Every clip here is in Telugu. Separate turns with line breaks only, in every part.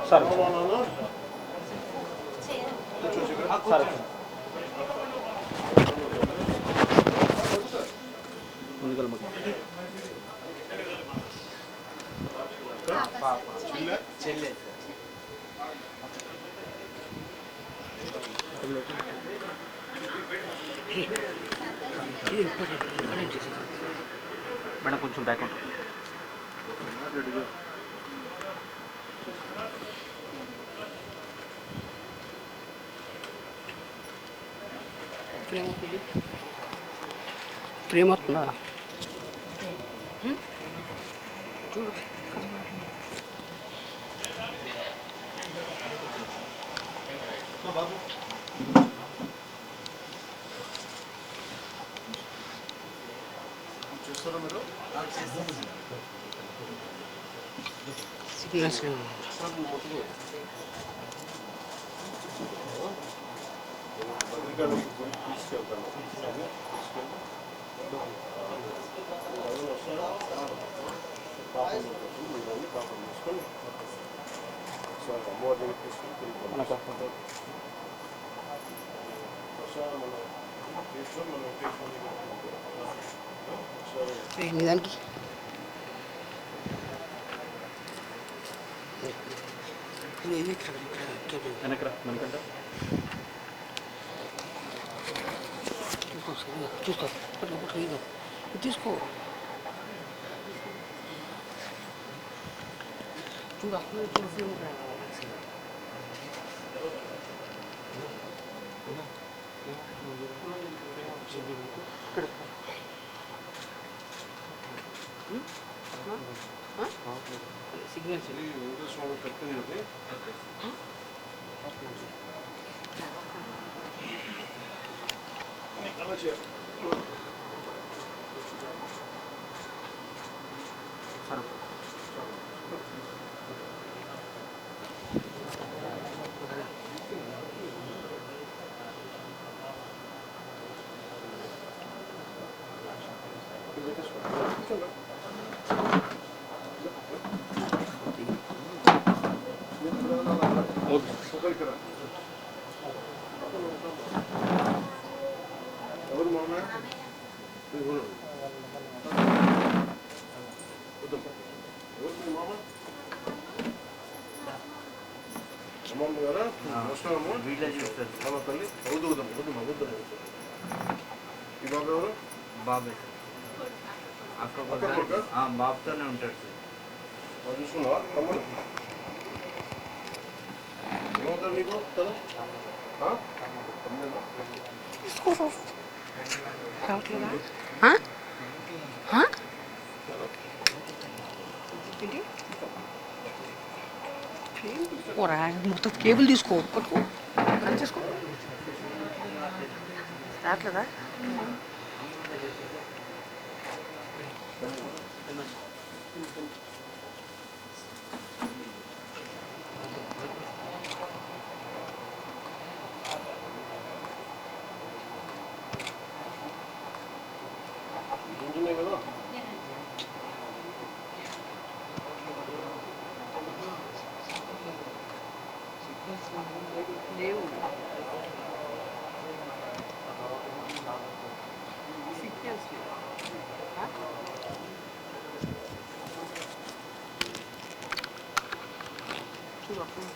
సరే సరే ముందుకెళ్ళ చెల్లె మేడం కొంచెం బ్యాక్ ఉంటుంది
ప్రేమ వస్తుందా చూడు
చూస్తారా మీరు
సిగ్నల్స్ నిదానికి
వెనకరా మనకంట
చూసుకో తీసుకో చూడు అక్కడ చూసి సిగ్నల్స్
వెంకటేశ్వర కట్టింది అలా చేయాలి
సరే
ఎవరు మామయ్య ఎవరు మీ మామ అమ్మమ్మ గారా నమస్కారము
వీళ్ళే చూస్తారు
అమ్మ తల్లి అవుతుందాం అవుద్దాం ఈ బాబు ఎవరు
బాబే అక్క బాబుతోనే ఉంటాడు సార్
చూసుకున్నావా తమ్ముడు ఏమవుతాడు నీకు కదా
రావట్లేదా ఏంటి ఓరా మొత్తం కేబుల్ తీసుకో పట్టుకో కనెక్ట్ చేసుకో రావట్లేదా
ఉంటున్నాయి కదా
లేవు సిగ్నల్స్ చూడు అప్పుడు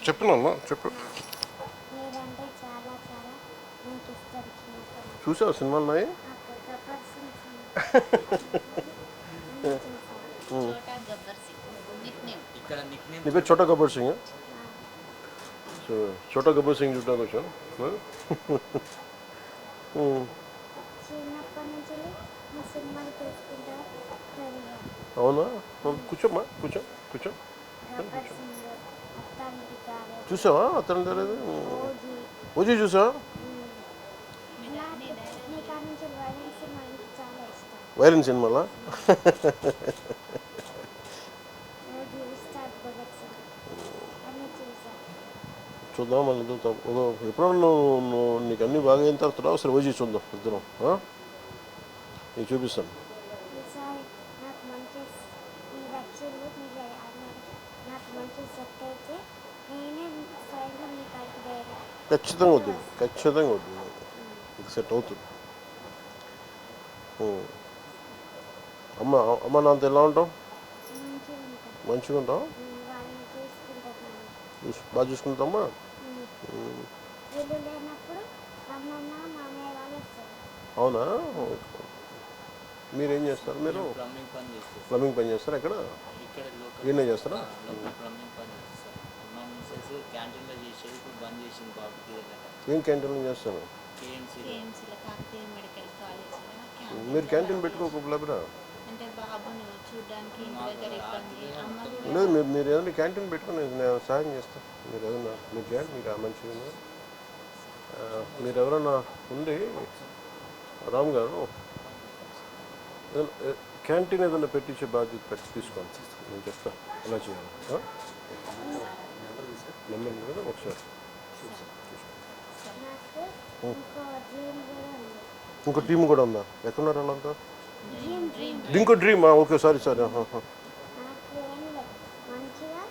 చెప్పినా చెప్పు
మీరంటే చాలా చాలా మీకు ఇష్టం చిన్నప్పటి
చూసావు సినిమాలు నాయి
నాకు గబ్బర్ సింగ్
छोटा गब्बर सिंह निकनेम
ఇక్కడ నిక్ నేమ్
నీ పేరు చోటా గబ్బర్ సింగ్ సో చోటా గబ్బర్ సింగ్ చూడడానికి వచ్చాను
చిన్నప్పటి నుంచి మా సినిమాలు చూసుకుంటా పెరిగాను.
అవునా? కూర్చోమ్మా, కూర్చో కూర్చో.
గబ్బర్ సింగ్, అత్తారింటి గారు,
చూసావా అతను తెలియదు?
ఓజీ.
ఓజీ చూసావా?
నాకు నీకా నుంచి వైలెన్స్ సినిమా అంటే చాలా ఇష్టం.
వైరన్ సినిమాలా?
ఓజీ, ఉస్తాద్ భగత్ సింగ్ అన్నీ చూసాను.
చూద్దాం, మళ్ళీ చూద్దాం. ఎప్పుడన్నా నువ్వు నీకు అన్నీ బాగా అయిన తర్వాత రావు, సరే ఓజీ చూద్దాం ఇద్దరం. నీకు చూపిస్తాను.
ఈసారి నాకు మంచి ఈ రక్షలు మీరు అన్నారు, నాకు మంచి సెట్ అయితే నేనే స్వయంగా మీ కాడికి డైరెక్ట్
ఖచ్చితంగా వద్దు, ఖచ్చితంగా వద్దు. ఇది సెట్ అవుతుంది. అమ్మ అమ్మ నాన్నతో ఎలా ఉంటావు?
మంచిగా ఉంటాను.
మంచిగా ఉంటావు?
వాళ్ళని చూసుకుంటాను.
బాగా చూసుకుంటామా?
వీళ్ళు లేనప్పుడు అమ్మమ్మ మామయ్య వాళ్ళు వస్తారు.
అవునా? మీరేం చేస్తారు? మీరు
ప్లంబింగ్ పని చేస్తారు.
ప్లంబింగ్ పని చేస్తారా? ఎక్కడ?
ఇక్కడ లోకల్
ఈయనే చేస్తారా?
లోకల్ ప్లంబింగ్ పని చేస్తారు. మా మిస్సెస్ క్యాంటీన్లో చేసేది ఇప్పుడు బంద్ చేసింది బాబుకి.
ఏం క్యాంటీన్ చేస్తాను?
కేఎంసీలో కాకతీయ మెడికల్ కాలేజీలో
మీరు క్యాంటీన్ పెట్టుకోకపోలేరా?
అంటే బాబును చూడడానికి ఇంటి దగ్గర ఇబ్బంది, అమ్మ కూడా
లేదు, మీరు ఏదైనా క్యాంటీన్ పెట్టుకుని నేను సాయం చేస్తాను. మీరు ఏదైనా మీరు చేయండి, మీకు మంచిగా ఉందా? మీరు ఎవరైనా ఉండి రామ్ గారు క్యాంటీన్ ఏదైనా పెట్టించే బాధ్యత తీసుకోండి. నేను చెప్తాను ఎలా చేయాలి. నెంబర్ ఉంది కదా, ఒకసారి
నాకు ఇంకో డ్రీమ్ కూడా ఉంది.
ఇంకో టీం కూడా ఉందా? ఎక్కడున్నారు వాళ్ళంతా?
డ్రీమ్
ఇంకో డ్రీమ్. Okay, sorry sorry.
నాకు ఏం లేదు, మంచిగా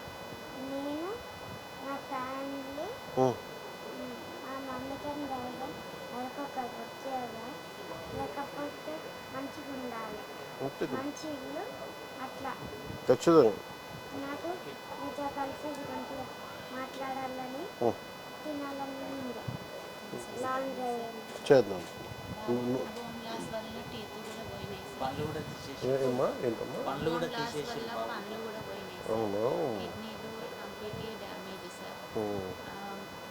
నేను నా ఫ్యామిలీ మా మమ్మీకి డాడీ ఒక వచ్చేదా, లేకపోతే మంచిగా ఉండాలి, మంచి ఇల్లు, అట్లా
ఖచ్చితంగా
నాకు మీతో కలిసి మంచిగా మాట్లాడాలని తినాలని ఉంది. లాంగ్ డ్రైవ్
చేద్దాం.
బోన్ లాస్ వల్ల టీత్ కూడా పోయినాయి సార్.
పండ్లు కూడా తీసేసి
ఏమమ్మా? ఏంటమ్మా?
పండ్లు కూడా
బోన్ లాస్
తీసేసి
వల్ల పండ్లు కూడా పోయినాయి సార్.
అవునా?
కిడ్నీలు కంప్లీట్లీ డ్యామేజ్ సార్.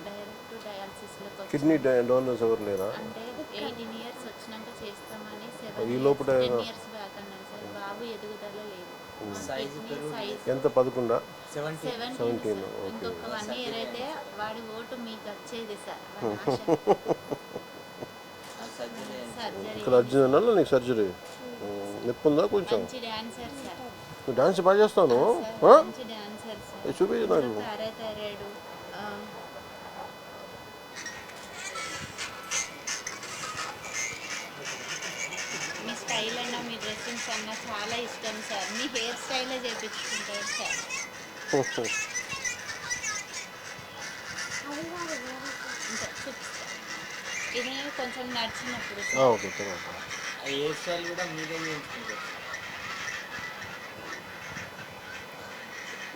డైరెక్ట్ డయాలసిస్లోకి
కిడ్నీ డోనర్స్ ఎవరు లేరా?
అంటే 18 years వచ్చినాక చేస్తామని
ఈ
7
లోపల
10 years బ్యాక్ అన్నారు సార్. బాబు ఎదుగుదల లేదు.
సైజు పెరుగు
సైజ్
ఎంత? 11?
17.
17 సార్. ఇంకొక 1 year అయితే వాడి ఓటు మీకు వచ్చేది సార్.
సర్జరీ
సర్జరీ
ఇక్కడ అర్జున్ నీకు సర్జరీ నొప్పి ఉందా కొంచెం?
మంచి డాన్సర్ సార్.
నువ్వు డాన్స్ బాగా చేస్తాను.
మంచి డాన్సర్ సార్.
చూపించు నాకు.
పారాథైరాయిడ్, మీ స్టైల్ అన్న మీ డ్రెస్సింగ్స్ అన్న చాలా ఇష్టం సార్. మీ హెయిర్ స్టైలే చేయించుకుంటారు సార్.
అది కాదు వేరే
ఇంకా చూపిస్తా. ఇది కొంచెం నడిచినప్పుడు సార్.
ఓకే, తర్వాత
ఆ హెయిర్ స్టైల్ కూడా మీరే చేయించుకుంటారు.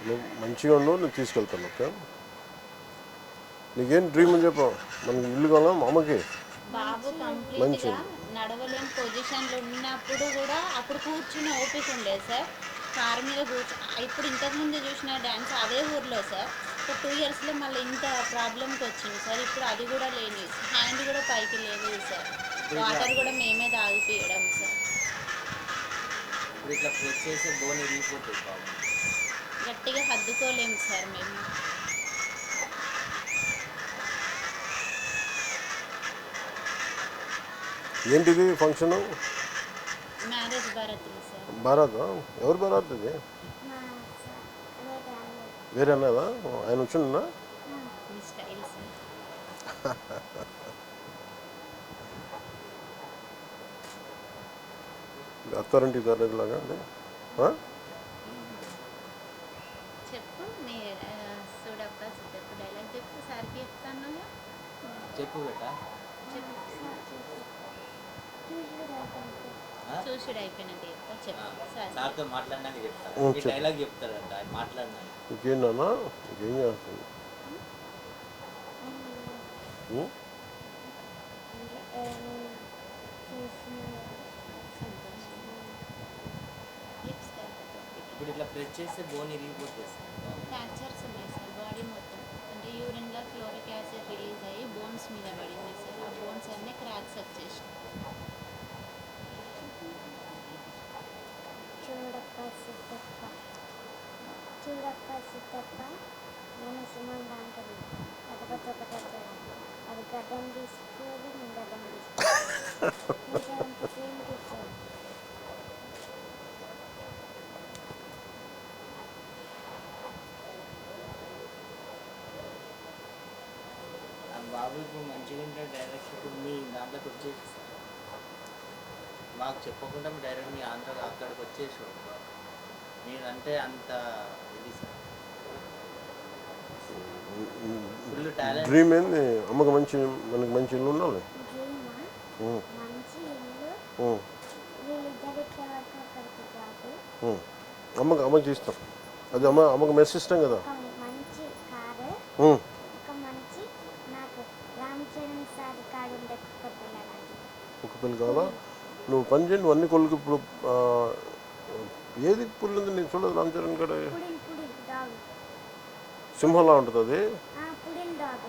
నువ్వు మంచిగా ఉండవు, నేను తీసుకెళ్తాను. ఓకే, నీకేం డ్రీమ్ అని చెప్పు. మనకి ఇల్లు కావాలా మా అమ్మకి?
బాబు కంప్లీట్గా నడవలేని పొజిషన్లో ఉన్నప్పుడు కూడా అప్పుడు కూర్చుని ఓపిక ఉండేది సార్. కారు మీద ఇప్పుడు ఇంతకుముందు చూసిన డ్యాన్స్ అదే ఊర్లో సార్. ఒక 2 yearsలో మళ్ళీ ఇంత ప్రాబ్లంకి వచ్చింది సార్. ఇప్పుడు అది కూడా లేని, హ్యాండ్ కూడా పైకి లేదు సార్. వాటర్ కూడా మేమే తాగిపియడం సార్.
ఇప్పుడు ఇట్లా ప్రెస్ చేసే బోన్ ఇరిగిపోతుంది బాబు.
గట్టిగా హద్దుకోలేము సార్ మేము.
ఏంటిది ఫంక్షన్?
మ్యారేజ్ భారత్లో సార్.
భారత్? ఎవరు భారత్ ఇది?
మా వేరే అన్నది.
వేరే అన్నదా? ఆయన వచ్చిండా?
మీ స్టైల్ సార్.
అత్తారింటికి తరలేదులాగా అంటే
చెప్పు నీ చూడప్ప చెప్పు, డైలాగ్ చెప్పు. సార్కి చెప్తాను
చెప్పు బేటా.
చెప్పు. చూసుడు అయిపోయినాక చెప్తా. చెప్పు సార్.
సార్తో మాట్లాడినాక చెప్తాను. ఈ డైలాగ్ చెప్తాడంట ఆయన మాట్లాడినాక.
ఇంకేంటన్నా? ఇంకేం చేస్తుంది?
ఇప్పుడు ఇట్లా ప్రెస్ చేస్తే బోన్ ఇరిగిపోతుంది సార్.
ఫ్రాక్చర్స్ ఉన్నాయి సార్ బాడీ మొత్తం. అంటే యూరిన్లో క్లోరిక్ యాసిడ్ రిలీజ్ అయ్యి బోన్స్ మీద పడింది సార్. ఆ బోన్స్ అన్నీ క్రాక్స్ వచ్చేసినాయి.
అంత ప్రేమ చూస్తాడు.
ఆ బాబు ఇప్పుడు మంచిగా ఉంటే డైరెక్ట్ ఇప్పుడు మీ దాంట్లోకి వచ్చేసి సార్ మాకు చెప్పకుండా డైరెక్ట్ మీ ఆంధ్ర అక్కడికి వచ్చేసాడు. మీరంటే అంత ఇది సార్ ఫుల్ టాలెంట్.
డ్రీమ్ ఏంది అమ్మకి మనకి మంచి ఇల్లు ఉండాలి.
డ్రీమా
ఉమ్,
మంచి ఇల్లు,
ఉమ్,
వీళ్ళిద్దరు ఇట్లా వరకు ఒకరికి జాబు,
ఉమ్. అమ్మకి ఇస్తాం. అది అమ్మకి మెస్ ఇష్టం కదా.
ఒక మంచి కారు,
ఉమ్.
ఒక మంచి నాకు రామ్ చరణ్ సార్ కాడు ఉండే కుక్క పిల్లలాంటి
ఒక పిల్ల కావాలా? నువ్వు పని చేయండి, అన్ని కొడుకు ఇప్పుడు ఏది పుల్లు ఉంది నేను చూడదు. రామ్ చరణ్ కాడ
పుడిల్ డాగ్,
సింహంలా ఉంటుంది అది.
పుడిల్ డాగ్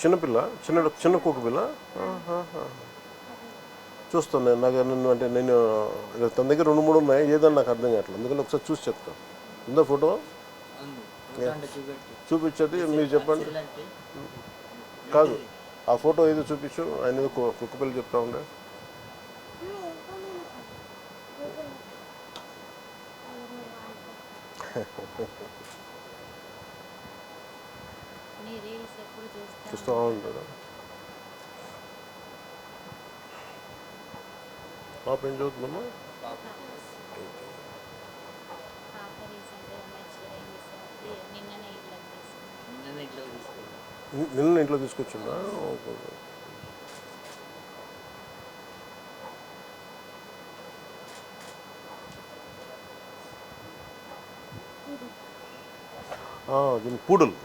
చిన్నపిల్ల, చిన్న కుక్క పిల్ల. చూస్తాను నేను. నన్ను అంటే నేను తన దగ్గర 2-3 ఉన్నాయి. ఏదన్నా నాకు అర్థం కావట్లేదు. అందుకని ఒకసారి చూసి చెప్తాను. ఉందా ఫోటో?
ఉంది చూపెట్టి
చూపించేది మీరు చెప్పండి.
అంటే
కాదు, ఆ ఫోటో ఏదో చూపించు. ఆయన ఏదో కుక్క పిల్ల చెప్తా ఉండే.
నీ రీల్స్ ఎప్పుడు
చూస్తూ ఉంటాడు. పాప ఏం చదువుతుందమ్మా?
పాప రీసెంట్గా మెచ్యూర్ అయింది సార్. నిన్ననే ఇట్లా తీసుకున్నాను.
ఇట్లా తీసుకెళ్ళి
నిన్న ఇంట్లో తీసుకొచ్చిందా? దీన్ని పూడలు.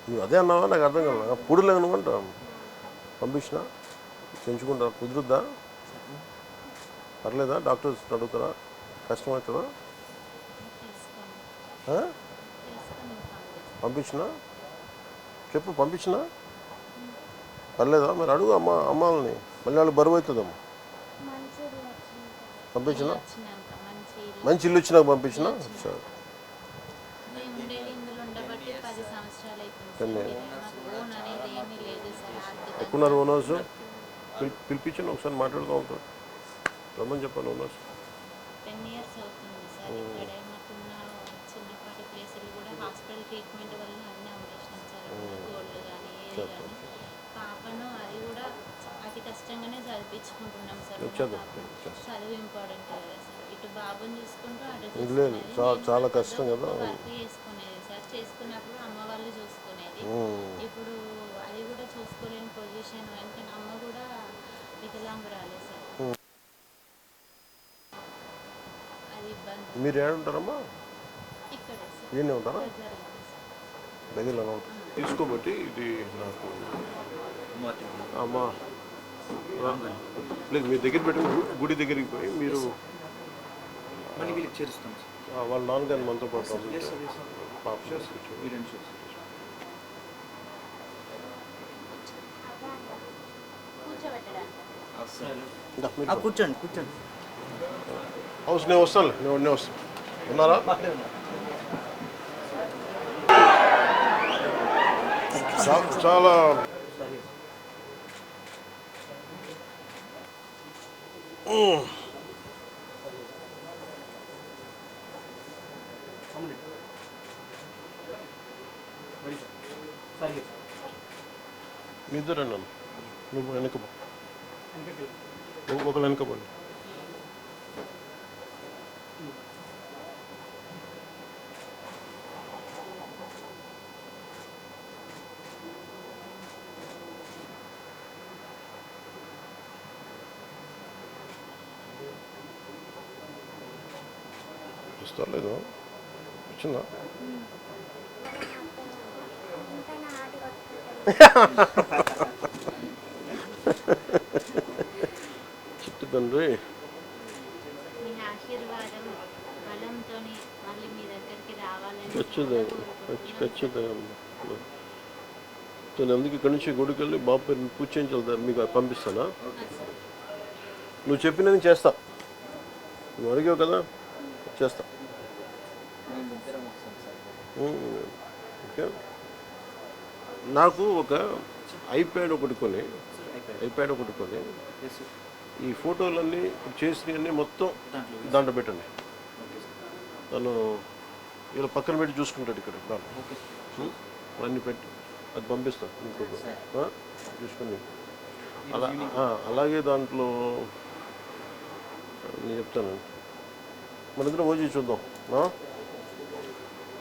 నువ్వు అదే అన్నావా? నాకు అర్థం కాదు. పూడలు ఏమనుకుంటా పంపించిన పెంచుకుంటా కుదురుద్దా? పర్లేదా? డాక్టర్స్ అడుగుతారా? కష్టమవుతుందా? పంపించిన చెప్పు. పంపించిన పర్లేదా? మరి అడుగు అమ్మాలని. మళ్ళీ వాళ్ళు బరువు అవుతుందమ్మా. పంపించిన మంచి ఇల్లు వచ్చినాక పంపించిన. సరే ఎక్కున్నారు ఓనర్స్. పిలిపించండి ఒకసారి మాట్లాడుతూ ఉంటారు. రమ్మని చెప్పాను ఓనర్స్.
10 years అవుతుంది సార్. ఇక్కడే మాకున్న చిన్నపాటి ప్లేసులు కూడా హాస్పిటల్ ట్రీట్మెంట్ వల్ల అన్నీ అమ్మేసినాం సార్. గోల్డ్ కానీ ఏది కానీ. పాపను అది కూడా అతి కష్టంగానే చదివించుకుంటున్నాం సార్. చదువు ఇంపార్టెంట్ కదా సార్. ఇటు బాబుని చూసుకుంటూ అటు
చాలా కష్టం కదా.
వర్క్ చేసుకునేది సార్. చేసుకున్నప్పుడు అమ్మ వాళ్ళు చూసుకునేది. ఇప్పుడు అది కూడా చూసుకోలేని పొజిషన్. ఎందుకంటే అమ్మ కూడా వికలాంగురాలే సార్. అది ఇబ్బంది.
మీరు ఏడుంటారమ్మా?
ఇక్కడే సార్.
ఈయనే ఉంటారా?
దగ్గరలో
దగ్గరలో ఉంటారు. తీసుకోబట్టి ఇది నాకు అమ్మా లేదు, మీ దగ్గర పెట్టుకుని గుడి దగ్గరికి పోయి మీరు
మళ్ళీ వీళ్ళకి చేరుస్తాం సార్.
వాళ్ళ నాన్నగారిని మనతో పాటు పాప
ఈ 2 షేర్స్.
కూర్చోబెట్టడానికి
కూర్చోండి.
హౌస్ నేను వస్తాను. నేను వస్తాను. ఉన్నారా? చాలా మీ ఇద్దరు అన్నాను. నువ్వు వెనక ఒకళ్ళు వెనకపోండి. వస్తలేదు. వచ్చిందా? చిట్టు తండ్రి
మీ ఆశీర్వాదం బలంతో మళ్ళీ మీ దగ్గరికి రావాలని
ఖచ్చితంగా నేను అందుకు ఇక్కడి నుంచి గుడికి వెళ్ళి బాబు పేరు పూజ చేయించాలి. మీకు పంపిస్తానా? నువ్వు చెప్పినది చేస్తా. నువ్వు అడిగావు కదా, చేస్తా. ఓకే. నాకు ఒక ఐప్యాడ్ ఒకటి కొని ఐప్యాడ్ ఒకటి కొని
ఎస్ సార్.
ఈ ఫోటోలన్నీ ఇప్పుడు చేసినవన్నీ మొత్తం
దాంట్లో
దాంట్లో పెట్టండి.
Okay sir.
తను ఇలా పక్కన పెట్టి చూసుకుంటాడు ఇక్కడ దాంట్లో
ఓకే సార్.
అన్నీ పెట్టి అది పంపిస్తాను మీకు చూసుకుని అలా
ఈవినింగ్
అలాగే దాంట్లో నేను చెప్తానండి మన ఇద్దరం ఓజీ చూద్దాం.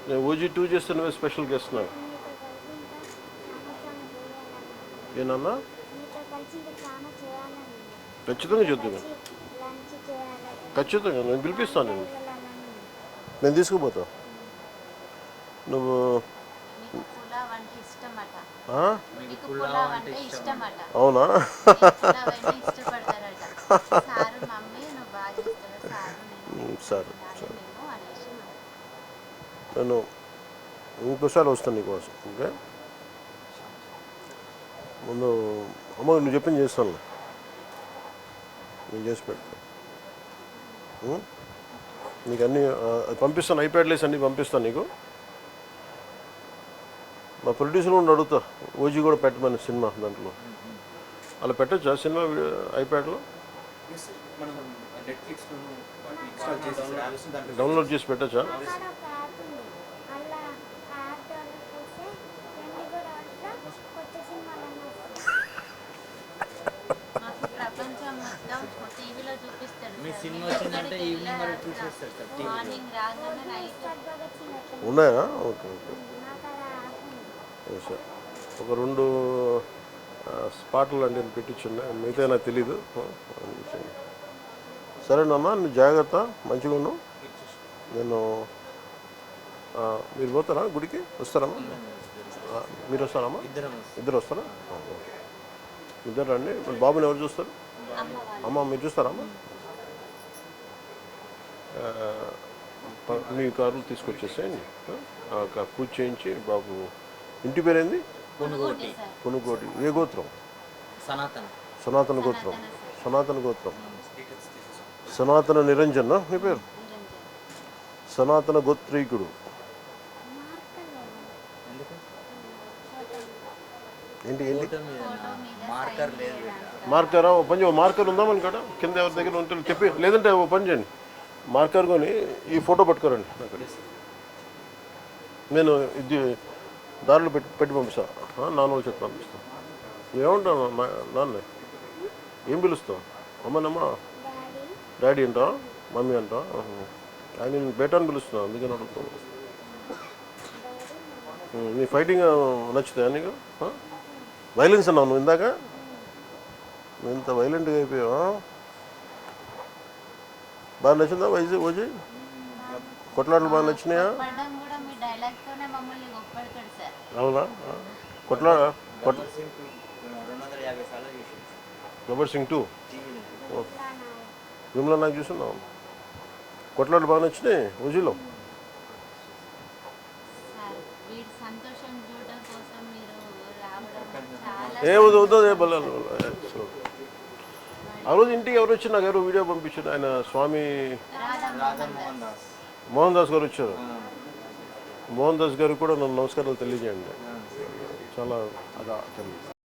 నేను ఓజీ 2 చేస్తే నువ్వే స్పెషల్ గెస్ట్ నాకు
మీతో కలిసి ఇంకా చాలా చాలా చేయాలని
ఏనన్నా
మీతో కలిసి ఇంకా చాలా చేయాలని
ఖచ్చితంగా చేద్దాం.
లంచ్ చేయాలని
ఖచ్చితంగా నేను పిలిపిస్తాను. నేను
వెళ్ళాలని
నేను తీసుకుపోతా. నువ్వు
మీకు పులావ్ అంటే ఇష్టమట.
ఆ?
మీకు పులావ్ అంటే ఇష్టమట.
అవునా?
పులావ్ అంటే ఇష్టపడతారట. సారు మమ్మీ నువ్వు బాగా చేస్తావు సారు నేను
సరే
తినాలి మేము అనేసి
నేను ఇంకోసారి వస్తాను నీకోసం. ఓకే ముందు అమ్మ నువ్వు చెప్పింది చేస్తాను. నేను చేసి పెడతాను. నీకు అన్నీ పంపిస్తాను. ఐప్యాడ్లేసి అన్నీ పంపిస్తాను నీకు. మా ప్రొడ్యూసర్ కూడా అడుగుతా ఓజీ కూడా పెట్టమని సినిమా దాంట్లో అలా పెట్టచ్చా సినిమా ఐప్యాడ్లో
ఎస్ సార్. మనం నెట్ఫ్లిక్స్లోను వాటి ఇన్స్టాల్ చేసి యాప్స్ దాంట్లో
డౌన్లోడ్ చేసి పెట్టచ్చా?
అక్కడ ఒక యాప్ ఉంది అలా ఆ యాప్ డౌన్లోడ్ చేస్తే 24 అవర్స్లో కొత్త సినిమాలన్నీ వస్తాయి.
మాకు ప్రపంచం మొత్తం టీవీలో చూపిస్తాడు
మీ
సార్.
సినిమా
మేము
వచ్చిందంటే
ఎక్కడికి
ఈవినింగ్ వరకు
వెళ్ళాలి
చూసేస్తారు సార్ టీవీలో.
మార్నింగ్ రాగానే నైట్
భగత్ సింగ్ అట్లా
ఉన్నాయా? ఓకే ఓకే
నాకు అలా యాప్ ఉంది.
సార్ ఒక 2 స్పాట్లు అంటే నేను పెట్టించున్నా మిగతా నాకు తెలీదు. సరేనమ్మా నువ్వు జాగ్రత్త మంచిగా ఉన్నావు. నేను మీరు పోతారా గుడికి? వస్తారమ్మా? మీరు వస్తారమ్మా?
ఇద్దరం
ఇద్దరు వస్తారా? ఓకే. ఇద్దరు రండి. మరి బాబుని ఎవరు చూస్తారు?
అమ్మ వాళ్ళు
అమ్మ మీరు చూస్తారమ్మా? మీ కారులు తీసుకొచ్చేసేయండి. పూజ చేయించి బాబు ఇంటి పేరేంది?
కొనుగోటి
సార్
కొనుగోటి. ఏ గోత్రం?
సనాతన
సనాతన గోత్రం. సనాతన గోత్రం.
డీటెయిల్స్ తీసేసాం.
సనాతన నిరంజన్ మీ పేరు?
నిరంజన్
సనాతన గోత్రీకుడు.
ఎందుకు
ఏంటి ఏంటి
ఫోటో మీద
ఫోటో మీద
మార్కర్
సైన్
లేదు
చేయడానికి.
మార్కరా? ఓ పని చేయ మార్కర్ ఉందా మన కాడ? కింద ఎవరి దగ్గర ఉంటే చెప్పి, లేదంటే ఓ పని చేయండి మార్కర్ కొని ఈ ఫోటో పట్టుకోరండి అక్కడ. నేను ఇది దారిలో పెట్టి పంపిస్తాను. నాన్న వాళ్ళు చెప్పి పంపిస్తాను. ఏమంటాను నాన్న ఏం పిలుస్తావు? అమ్మనమ్మా
డాడీ
డాడీ అంటా మమ్మీ అంటా? ఆయన నేను బేటాన్ని పిలుస్తున్నాను అందుకని అడుగుతాను. నీ ఫైటింగ్ నచ్చుతాయా నీకు? వైలెన్స్ అన్నావు నువ్వు ఇందాక. నువ్వు ఇంత వైలెంట్గా అయిపోయావా? బాగా నచ్చిందా ఓజీ? కొట్లాటలు బాగా నచ్చినాయా?
పడడం కూడా మీ డైలాగ్ తోనే మమ్మల్ని గొప్పడతాడు సార్.
అవునా?
గబ్బర్ సింగ్ 250 సార్లు చూసింది
గబ్బర్ సింగ్ 2
టీవీలో.
విమలా నాకు చూస్తున్నావు. కొట్లాటలు బాగా నచ్చినాయి ఓజీలో.
సార్ వీడి సంతోషం చూడడం కోసం మీరు రావడం చాలా
ఏ వద్దు బలాలు. ఆ రోజు ఇంటికి ఎవరు వచ్చి నాకు ఎవరు వీడియో పంపించారు. ఆయన స్వామి
రాధా
రాధా మోహన్ దాస్
మోహన్ దాస్ గారు వచ్చారు. మోహన్ దాస్ గారికి కూడా నన్ను నమస్కారాలు తెలియజేయండి. చాలా అదా తెలియదు.